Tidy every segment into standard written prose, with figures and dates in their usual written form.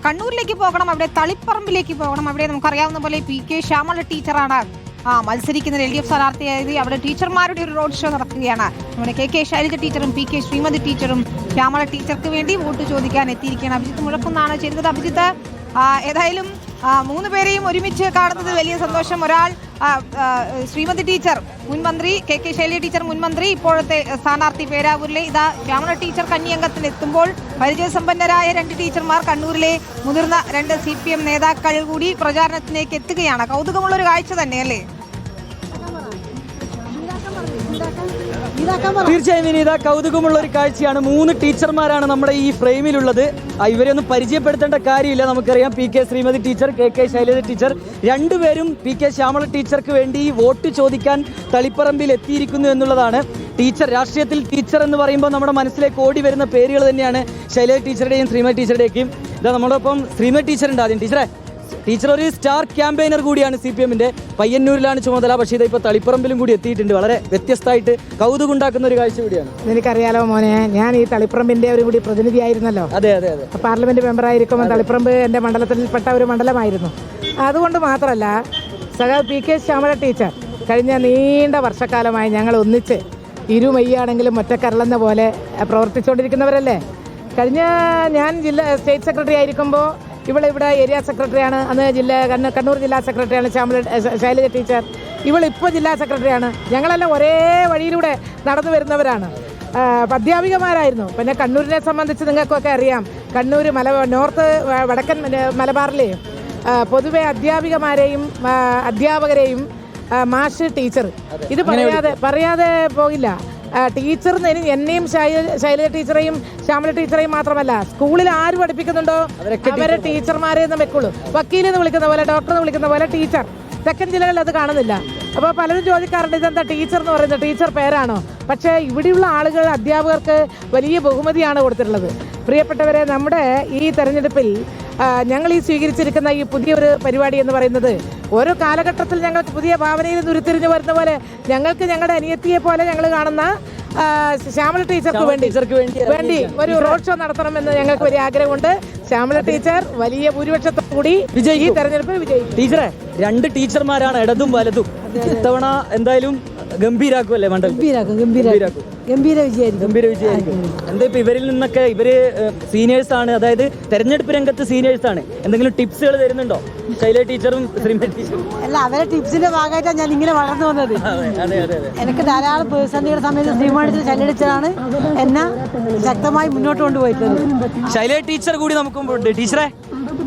കണ്ണൂരിലേക്ക് പോകണം, അവിടെ തളിപ്പറമ്പിലേക്ക് പോകണം. അവിടെ നമുക്കറിയാവുന്ന പോലെ PK ശ്യാമള ടീച്ചറാണ് മത്സരിക്കുന്ന LDF സ്ഥാനാർത്ഥിയായത്. അവിടെ ടീച്ചർമാരുടെ ഒരു റോഡ് ഷോ നടക്കുകയാണ്. നമ്മുടെ KK ശൈലജ ടീച്ചറും PK ശ്രീമതി ടീച്ചറും ശ്യാമള ടീച്ചർക്ക് വേണ്ടി വോട്ട് ചോദിക്കാൻ എത്തിയിരിക്കുകയാണ്. അഭിജിത്ത് മുഴക്കുന്നാണ് ചേരുന്നത്. അഭിജിത്ത്, ഏതായാലും 3 പേരെയും ഒരുമിച്ച് കാണുന്നത് വലിയ സന്തോഷം. ഒരാൾ ശ്രീമതി ടീച്ചർ മുൻ മന്ത്രി, KK ശൈലജ ടീച്ചർ മുൻ മന്ത്രി, ഇപ്പോഴത്തെ സ്ഥാനാർത്ഥി പേരാവൂരിലെ. ഇതാ ശ്യാമള ടീച്ചർ കന്നിയംഗത്തിൽ എത്തുമ്പോൾ പരിചയസമ്പന്നരായ 2 ടീച്ചർമാർ, കണ്ണൂരിലെ മുതിർന്ന 2 CPM നേതാക്കൾ കൂടി പ്രചാരണത്തിലേക്ക് എത്തുകയാണ്. കൗതുകമുള്ളൊരു കാഴ്ച തന്നെയല്ലേ? തീർച്ചയായും വിനീത, കൗതുകമുള്ള ഒരു കാഴ്ചയാണ്. 3 ടീച്ചർമാരാണ് നമ്മുടെ ഈ ഫ്രെയിമിലുള്ളത്. ഇവരെ ഒന്നും പരിചയപ്പെടുത്തേണ്ട കാര്യമില്ല. നമുക്കറിയാം PK Shrimati teacher, KK Shailaja teacher, രണ്ടുപേരും PK ശ്യാമള ടീച്ചർക്ക് വേണ്ടി വോട്ട് ചോദിക്കാൻ തളിപ്പറമ്പിൽ എത്തിയിരിക്കുന്നു എന്നുള്ളതാണ്. ടീച്ചർ, രാഷ്ട്രീയത്തിൽ ടീച്ചർ എന്ന് പറയുമ്പോൾ നമ്മുടെ മനസ്സിലേക്ക് ഓടി വരുന്ന പേരുകൾ തന്നെയാണ് ശൈലജ ടീച്ചറുടെയും ശ്രീമതി ടീച്ചറുടെയും. ഇതാ നമ്മളോടൊപ്പം ശ്രീമതി ടീച്ചറുണ്ട്. ആദ്യം ടീച്ചർ ഒരു സ്റ്റാർ ക്യാമ്പയിനർ കൂടിയാണ് CPM-ന്റെ. പയ്യന്നൂരിലാണ് ചുമതല, പക്ഷേ ഇതിപ്പോൾ തളിപ്പറമ്പിലും കൂടി എത്തിയിട്ടുണ്ട്. വളരെ വ്യത്യസ്തമായിട്ട് കൗതുകമുണ്ടാക്കുന്ന ഒരു കാഴ്ച കൂടിയാണ്. എനിക്കറിയാലോ മോനെ, ഞാൻ ഈ തളിപ്പറമ്പിന്റെ ഒരു കൂടി പ്രതിനിധിയായിരുന്നല്ലോ. അതെ അതെ അതെ. പാർലമെന്റ് മെമ്പറായിരിക്കുമ്പോൾ തളിപ്പറമ്പ് എൻ്റെ മണ്ഡലത്തിൽപ്പെട്ട ഒരു മണ്ഡലമായിരുന്നു. അതുകൊണ്ട് മാത്രമല്ല, PK ശ്യാമള ടീച്ചർ കഴിഞ്ഞ നീണ്ട വർഷക്കാലമായി ഞങ്ങൾ ഒന്നിച്ച് ഇരുമയ്യാണെങ്കിലും ഒറ്റക്കരളെന്ന പോലെ പ്രവർത്തിച്ചുകൊണ്ടിരിക്കുന്നവരല്ലേ. ഞാൻ സ്റ്റേറ്റ് സെക്രട്ടറി ആയിരിക്കുമ്പോൾ ഇവിടെ ഏരിയ സെക്രട്ടറിയാണ്. അന്ന് കണ്ണൂർ ജില്ലാ സെക്രട്ടറിയാണ് ശൈലജ ടീച്ചർ. ഇവളിപ്പോൾ ജില്ലാ സെക്രട്ടറിയാണ്. ഞങ്ങളെല്ലാം ഒരേ വഴിയിലൂടെ നടന്നു വരുന്നവരാണ്. അധ്യാപികമാരായിരുന്നു. പിന്നെ കണ്ണൂരിനെ സംബന്ധിച്ച് നിങ്ങൾക്കൊക്കെ അറിയാം, കണ്ണൂർ നോർത്ത് വടക്കൻ മലബാറിലെ പൊതുവെ അധ്യാപികമാരെയും അധ്യാപകരെയും മാഷ്, ടീച്ചർ, ഇത് പറയാതെ പോകില്ല. ടീച്ചർ എന്നെയും ശൈലജ ടീച്ചറെയും ശ്യാമള ടീച്ചറെയും മാത്രമല്ല, സ്കൂളിൽ ആര് പഠിപ്പിക്കുന്നുണ്ടോ അവരെ ടീച്ചർമാരെ എന്ന് വെക്കുള്ളൂ. വക്കീലെന്ന് വിളിക്കുന്ന പോലെ, ഡോക്ടർ എന്ന് വിളിക്കുന്ന പോലെ ടീച്ചർ. തെക്കൻ ജില്ലകളിൽ അത് കാണുന്നില്ല. അപ്പോൾ പലരും ചോദിക്കാറുണ്ട്, ഇതെന്താ ടീച്ചർ എന്ന് പറയുന്നത്, ടീച്ചർ പേരാണോ? പക്ഷേ ഇവിടെയുള്ള ആളുകൾ, അധ്യാപകർക്ക് വലിയ ബഹുമതിയാണ് കൊടുത്തിട്ടുള്ളത്. പ്രിയപ്പെട്ടവരെ, നമ്മുടെ ഈ തെരഞ്ഞെടുപ്പിൽ ഞങ്ങൾ ഈ സ്വീകരിച്ചിരിക്കുന്ന ഈ പുതിയൊരു പരിപാടി എന്ന് പറയുന്നത്, ഓരോ കാലഘട്ടത്തിൽ ഞങ്ങൾക്ക് പുതിയ ഭാവനയിൽ നിന്ന് ഉരുത്തിരിഞ്ഞു വരുന്ന പോലെ ഞങ്ങൾക്ക് ഞങ്ങളുടെ അനിയത്തിയെ പോലെ ഞങ്ങൾ കാണുന്ന ശ്യാമള ടീച്ചർക്ക് വേണ്ടി ഒരു റോഡ് ഷോ നടത്തണമെന്ന് ഞങ്ങൾക്ക് വലിയ ആഗ്രഹമുണ്ട്. ശ്യാമള ടീച്ചർ വലിയ ഭൂരിപക്ഷത്തോടുകൂടി ഈ തെരഞ്ഞെടുപ്പിൽ വിജയിക്കും. ടീച്ചറെ, 2 ടീച്ചർമാരാണ്, ഇടതും വലതും. ഇത്തവണ എന്തായാലും ഗംഭീരാക്കുമല്ലേ മണ്ഡലം? ഗംഭീര വിജയമായിരിക്കും. എന്താ ഇപ്പൊ ഇവരിൽ നിന്നൊക്കെ, ഇവര് സീനിയേഴ്സ് ആണ്, അതായത് തെരഞ്ഞെടുപ്പ് രംഗത്ത് സീനിയേഴ്സ് ആണ്. എന്തെങ്കിലും ടിപ്സുകൾ തരുന്നുണ്ടോ ശൈലജ ടീച്ചറും ശ്രീമതി ടീച്ചറും? അല്ല, അവരെ ടിപ്സിന്റെ ഭാഗമായിട്ടാണ് ഞാൻ ഇങ്ങനെ വളർന്നു വന്നത്. എനിക്ക് ധാരാളം പ്രതിസന്ധിയുടെ സമയത്ത് ശ്രീമതി ശൈലജ ടീച്ചറാണ് എന്നെ ശക്തമായി മുന്നോട്ട് കൊണ്ടുപോയിട്ടുള്ളത്. ശൈലജ ടീച്ചർ കൂടി നമുക്കുണ്ട്. ടീച്ചറെ,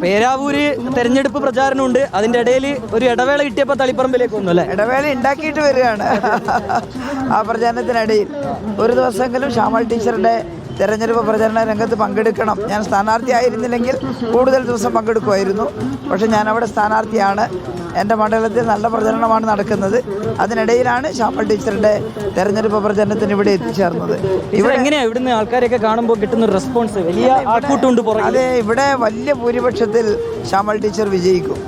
പേരാവൂര് തെരഞ്ഞെടുപ്പ് പ്രചാരണമുണ്ട്. അതിന്റെ ഇടയിൽ ഒരു ഇടവേള കിട്ടിയപ്പോൾ തളിപ്പറമ്പിലേക്ക് വന്നു അല്ലേ? ഇടവേള ഉണ്ടാക്കിയിട്ട് വരികയാണ്. ആ പ്രചാരണത്തിനിടയിൽ ഒരു ദിവസമെങ്കിലും ശ്യാമള ടീച്ചറുടെ തെരഞ്ഞെടുപ്പ് പ്രചരണ രംഗത്ത് പങ്കെടുക്കണം. ഞാൻ സ്ഥാനാർത്ഥി ആയിരുന്നില്ലെങ്കിൽ കൂടുതൽ ദിവസം പങ്കെടുക്കുമായിരുന്നു. പക്ഷെ ഞാൻ അവിടെ സ്ഥാനാർത്ഥിയാണ്. എൻ്റെ മണ്ഡലത്തിൽ നല്ല പ്രചരണമാണ് നടക്കുന്നത്. അതിനിടയിലാണ് ശ്യാമള ടീച്ചറുടെ തെരഞ്ഞെടുപ്പ് പ്രചരണത്തിന് ഇവിടെ എത്തിച്ചേർന്നത്. ഇവിടെ എങ്ങനെയാ ഇവിടുന്ന് ആൾക്കാരെയൊക്കെ കാണുമ്പോൾ കിട്ടുന്ന ഒരു റെസ്പോൺസ്? വലിയ ആൾക്കൂട്ടുണ്ട്. അതെ, ഇവിടെ വലിയ ഭൂരിപക്ഷത്തിൽ ശ്യാമള ടീച്ചർ വിജയിക്കും.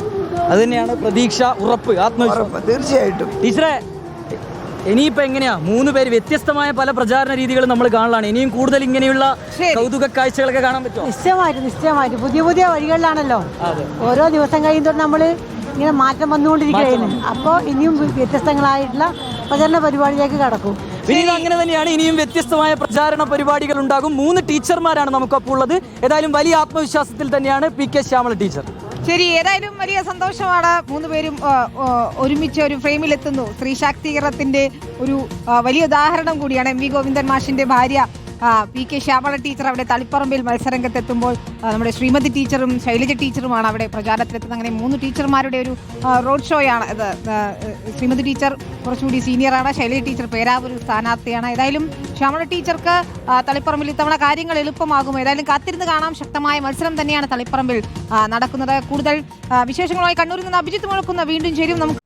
അത് തന്നെയാണ് പ്രതീക്ഷ, ഉറപ്പ്, ആത്മവിശ്വാസം. തീർച്ചയായിട്ടും. ടീച്ചറെ, ഇനിയിപ്പോ എങ്ങനെയാ 3 പേര് വ്യത്യസ്തമായ പല പ്രചാരണ രീതികളും നമ്മൾ കാണലാണ്. ഇനിയും കൂടുതൽ ഇങ്ങനെയുള്ള കൗതുക കാഴ്ചകളൊക്കെ കാണാൻ പറ്റുമോ? നിശ്ചയമായിട്ടും പുതിയ പുതിയ വഴികളിലാണല്ലോ. ഓരോ ദിവസം കഴിയുമ്പോൾ നമ്മൾ ഇങ്ങനെ മാറ്റം വന്നുകൊണ്ടിരിക്കുകയാണ്. അപ്പോൾ ഇനിയും വ്യത്യസ്തങ്ങളായിട്ടുള്ള പ്രചരണ പരിപാടിയിലേക്ക് കടക്കും. ഇനിയും അങ്ങനെ തന്നെയാണ്. ഇനിയും വ്യത്യസ്തമായ പ്രചാരണ പരിപാടികൾ ഉണ്ടാകും. 3 ടീച്ചർമാരാണ് നമുക്കപ്പോൾ ഉള്ളത്. ഏതായാലും വലിയ ആത്മവിശ്വാസത്തിൽ തന്നെയാണ് PK ശ്യാമള ടീച്ചർ. ശരി, ഏതായാലും വലിയ സന്തോഷമാണ്. 3 പേരും ഒരുമിച്ച് ഒരു ഫ്രെയിമിലെത്തുന്നു. സ്ത്രീ ശാക്തീകരണത്തിന്റെ ഒരു വലിയ ഉദാഹരണം കൂടിയാണ്. MV ഗോവിന്ദൻ മാഷിന്റെ ഭാര്യ PK ശ്യാമള ടീച്ചർ അവിടെ തളിപ്പറമ്പിൽ മത്സരരംഗത്തെത്തുമ്പോൾ നമ്മുടെ ശ്രീമതി ടീച്ചറും ശൈലജ ടീച്ചറുമാണ് അവിടെ പ്രചാരണത്തിലെത്തുന്നത്. അങ്ങനെ 3 ടീച്ചർമാരുടെ ഒരു റോഡ് ഷോയാണ് ഇത്. ശ്രീമതി ടീച്ചർ കുറച്ചുകൂടി സീനിയറാണ്, ശൈലജ ടീച്ചർ പേരാവൂർ സ്ഥാനാർത്ഥിയാണ്. ഏതായാലും ശ്യാമള ടീച്ചർക്ക് തളിപ്പറമ്പിൽ ഇത്തവണ കാര്യങ്ങൾ എളുപ്പമാകും. ഏതായാലും കാത്തിരുന്ന് കാണാം. ശക്തമായ മത്സരം തന്നെയാണ് തളിപ്പറമ്പിൽ നടക്കുന്നത്. കൂടുതൽ വിശേഷങ്ങളുമായി കണ്ണൂരിൽ നിന്ന് അഭിജിത്ത് മുഴക്കുന്ന വീണ്ടും ചേരും. നമുക്ക്